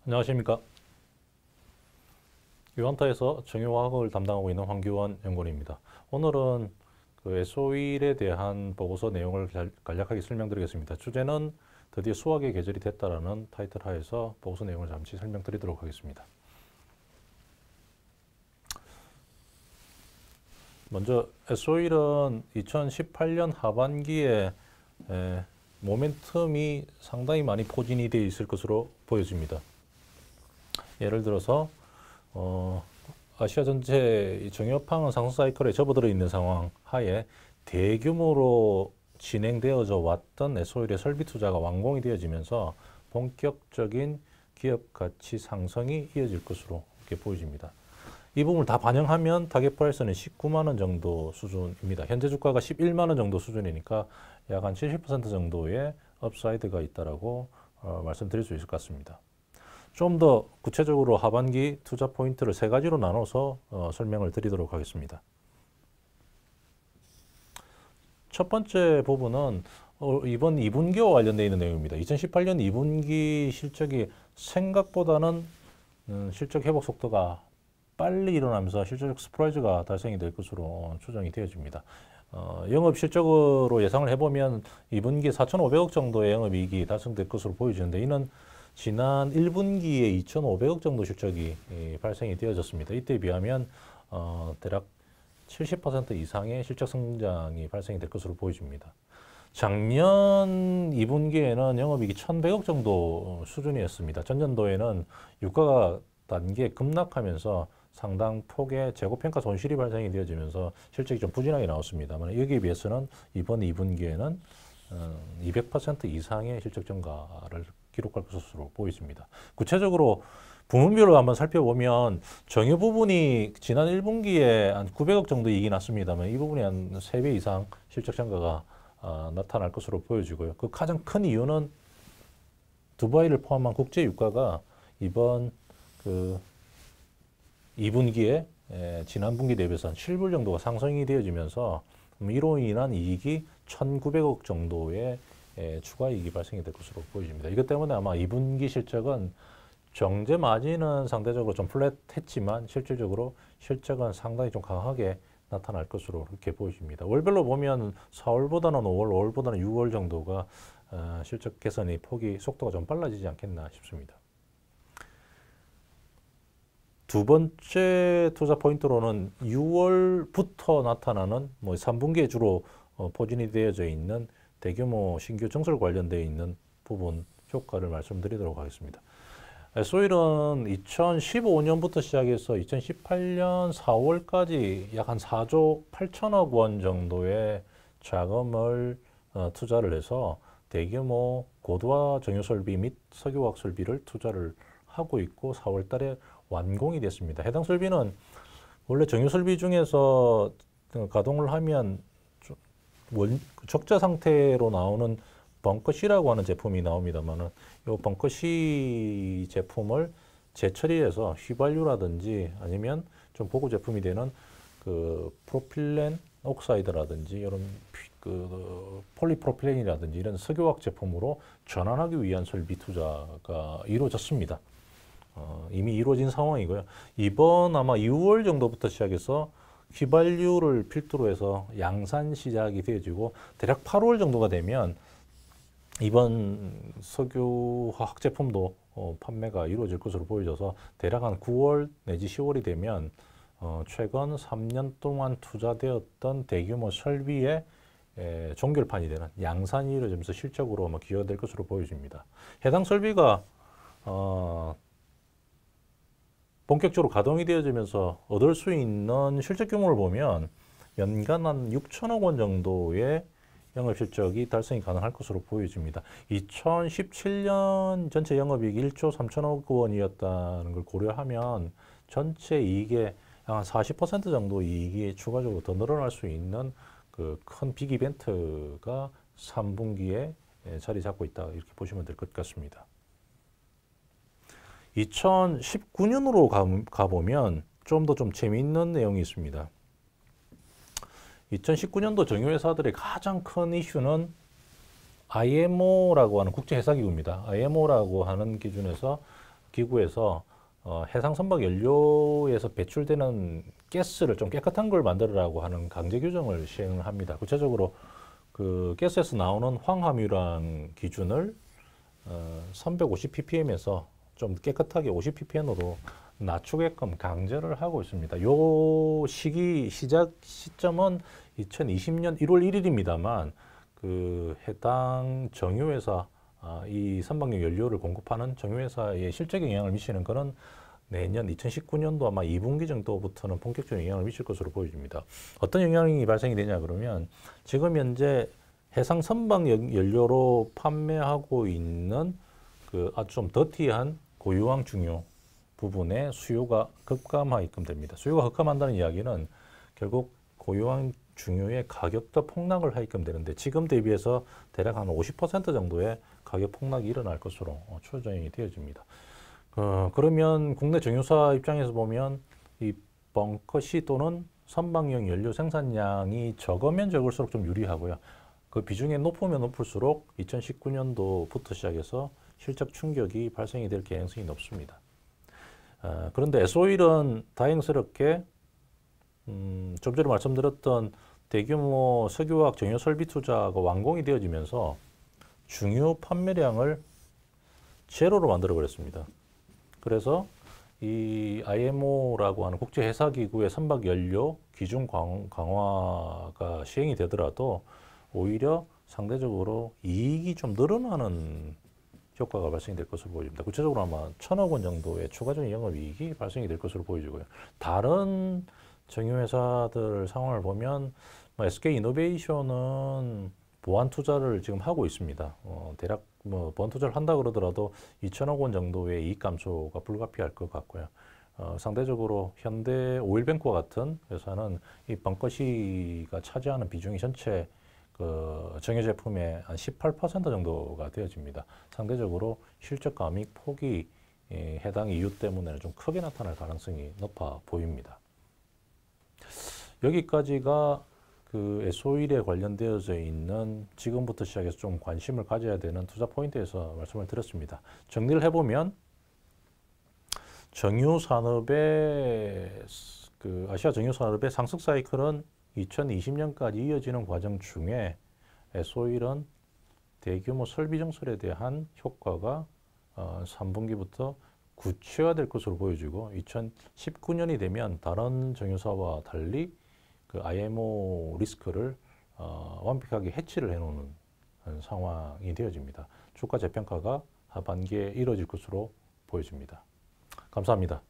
안녕하십니까. 유한타에서 정유화학을 담당하고 있는 황규원 연구원입니다. 오늘은 그 SO일에 대한 보고서 내용을 간략하게 설명드리겠습니다. 주제는 드디어 수학의 계절이 됐다라는 타이틀 하에서 보고서 내용을 잠시 설명드리도록 하겠습니다. 먼저 SO일은 2018년 하반기에 모멘텀이 상당히 많이 포진이 되어 있을 것으로 보여집니다. 예를 들어서 아시아 전체 정유합항은 상승 사이클에 접어들어 있는 상황 하에 대규모로 진행되어져 왔던 S-오일의 설비 투자가 완공이 되어지면서 본격적인 기업 가치 상승이 이어질 것으로 이렇게 보여집니다. 이 부분을 다 반영하면 타겟 프라이스는 19만 원 정도 수준입니다. 현재 주가가 11만 원 정도 수준이니까 약 한 70% 정도의 업사이드가 있다라고 말씀드릴 수 있을 것 같습니다. 좀 더 구체적으로 하반기 투자 포인트를 세 가지로 나눠서 설명을 드리도록 하겠습니다. 첫 번째 부분은 이번 2분기와 관련되어 있는 내용입니다. 2018년 2분기 실적이 생각보다는 실적 회복 속도가 빨리 일어나면서 실질적 서프라이즈가 달성이 될 것으로 추정이 되어집니다. 영업 실적으로 예상을 해보면 2분기 4,500억 정도의 영업이익이 달성될 것으로 보여지는데 이는 지난 1분기에 2,500억 정도 실적이 발생이 되어졌습니다. 이때에 비하면 대략 70% 이상의 실적 성장이 발생이 될 것으로 보여집니다. 작년 2분기에는 영업이익이 1,100억 정도 수준이었습니다. 전년도에는 유가가 단계 급락하면서 상당 폭의 재고평가 손실이 발생이 되어지면서 실적이 좀 부진하게 나왔습니다만 여기에 비해서는 이번 2분기에는 200% 이상의 실적 증가를 기록할 것으로 보입니다. 구체적으로 부문별로 한번 살펴보면 정유 부분이 지난 1분기에 한 900억 정도 이익이 났습니다만 이 부분이 한 3배 이상 실적 증가가 나타날 것으로 보여지고요. 그 가장 큰 이유는 두바이를 포함한 국제 유가가 이번 그 2분기에 지난 분기 대비해서 한 7불 정도가 상승이 되어지면서 이로 인한 이익이 1,900억 정도의 추가 이익이 발생이 될 것으로 보여집니다. 이것 때문에 아마 2분기 실적은 정제 마진은 상대적으로 좀 플랫했지만 실질적으로 실적은 상당히 좀 강하게 나타날 것으로 그렇게 보여집니다. 월별로 보면 4월보다는 5월, 5월보다는 6월 정도가 실적 개선의 폭이 속도가 좀 빨라지지 않겠나 싶습니다. 두 번째 투자 포인트로는 6월부터 나타나는 3분기에 주로 포진이 되어져 있는 대규모 신규 증설 관련되어 있는 부분 효과를 말씀드리도록 하겠습니다. S-오일은 2015년부터 시작해서 2018년 4월까지 약 한 4조 8천억 원 정도의 자금을 투자를 해서 대규모 고도화 정유 설비 및 석유화학 설비를 투자를 하고 있고 4월 달에 완공이 됐습니다. 해당 설비는 원래 정유 설비 중에서 가동을 하면 적자 상태로 나오는 벙커C라고 하는 제품이 나옵니다만은 이 벙커C 제품을 재처리해서 휘발유라든지 아니면 좀 보급 제품이 되는 그 프로필렌 옥사이드라든지 이런 그 폴리프로필렌이라든지 이런 석유화학 제품으로 전환하기 위한 설비 투자가 이루어졌습니다. 이미 이루어진 상황이고요. 이번 아마 6월 정도부터 시작해서 휘발유를 필두로 해서 양산 시작이 되어지고 대략 8월 정도가 되면 이번 석유화학 제품도 판매가 이루어질 것으로 보여져서 대략 한 9월 내지 10월이 되면 최근 3년 동안 투자되었던 대규모 설비의 종결판이 되는 양산이 이루어지면서 실적으로 기여될 것으로 보여집니다. 해당 설비가 본격적으로 가동이 되어지면서 얻을 수 있는 실적 규모를 보면 연간 한 6천억 원 정도의 영업 실적이 달성이 가능할 것으로 보여집니다. 2017년 전체 영업이익이 1조 3천억 원이었다는 걸 고려하면 전체 이익의 한 40% 정도 이익이 추가적으로 더 늘어날 수 있는 그 큰 빅 이벤트가 3분기에 자리 잡고 있다 이렇게 보시면 될 것 같습니다. 2019년으로 가보면 좀 더 좀 재미있는 내용이 있습니다. 2019년도 정유회사들의 가장 큰 이슈는 IMO라고 하는 국제회사기구입니다. IMO라고 하는 기준에서 기구에서 해상 선박 연료에서 배출되는 가스를 좀 깨끗한 걸 만들으라고 하는 강제 규정을 시행을 합니다. 구체적으로 그 가스에서 나오는 황화뮈랑 기준을 350ppm에서 좀 깨끗하게 50ppm으로 낮추게끔 강제를 하고 있습니다. 요 시작 시점은 2020년 1월 1일입니다만 그 해당 정유회사 이 선박용 연료를 공급하는 정유회사에 실질적인 영향을 미치는 것은 내년 2019년도 아마 2분기 정도부터는 본격적인 영향을 미칠 것으로 보여집니다. 어떤 영향이 발생이 되냐 그러면 지금 현재 해상 선박 연료로 판매하고 있는 그 아주 좀 더티한 고유황 중유 부분의 수요가 급감하게끔 됩니다. 수요가 급감한다는 이야기는 결국 고유황 중유의 가격도 폭락을 하게끔 되는데 지금 대비해서 대략 한 50% 정도의 가격 폭락이 일어날 것으로 추정이 되어집니다. 그러면 국내 정유사 입장에서 보면 이 벙커시 또는 선박용 연료 생산량이 적으면 적을수록 좀 유리하고요. 그 비중이 높으면 높을수록 2019년도부터 시작해서 실적 충격이 발생이 될 가능성이 높습니다. 그런데 S-오일은 다행스럽게 좀 전에 말씀드렸던 대규모 석유화학 정유 설비 투자가 완공이 되어지면서 중유 판매량을 제로로 만들어 버렸습니다. 그래서 이 IMO라고 하는 국제회사기구의 선박 연료 기준 강화가 시행이 되더라도 오히려 상대적으로 이익이 좀 늘어나는 효과가 발생될 것으로 보입니다. 구체적으로 아마 1,000억 원 정도의 추가적인 영업이익이 발생이 될 것으로 보여지고요. 다른 정유회사들 상황을 보면 SK이노베이션은 보안 투자를 지금 하고 있습니다. 대략 보안 투자를 한다 그러더라도 2,000억 원 정도의 이익 감소가 불가피할 것 같고요. 상대적으로 현대 오일뱅크와 같은 회사는 이 벙커시가 차지하는 비중이 전체 그 정유 제품의 한 18% 정도가 되어집니다. 상대적으로 실적 감익 폭이 해당 이유 때문에 좀 크게 나타날 가능성이 높아 보입니다. 여기까지가 그 S-오일에 관련되어져 있는 지금부터 시작해서 좀 관심을 가져야 되는 투자 포인트에서 말씀을 드렸습니다. 정리를 해보면 정유산업의 그 아시아 정유산업의 상승 사이클은 2020년까지 이어지는 과정 중에 S-오일은 대규모 설비 증설에 대한 효과가 3분기부터 구체화될 것으로 보여지고 2019년이 되면 다른 정유사와 달리 그 IMO 리스크를 완벽하게 해치를 해놓는 상황이 되어집니다. 주가 재평가가 하반기에 이뤄질 것으로 보여집니다. 감사합니다.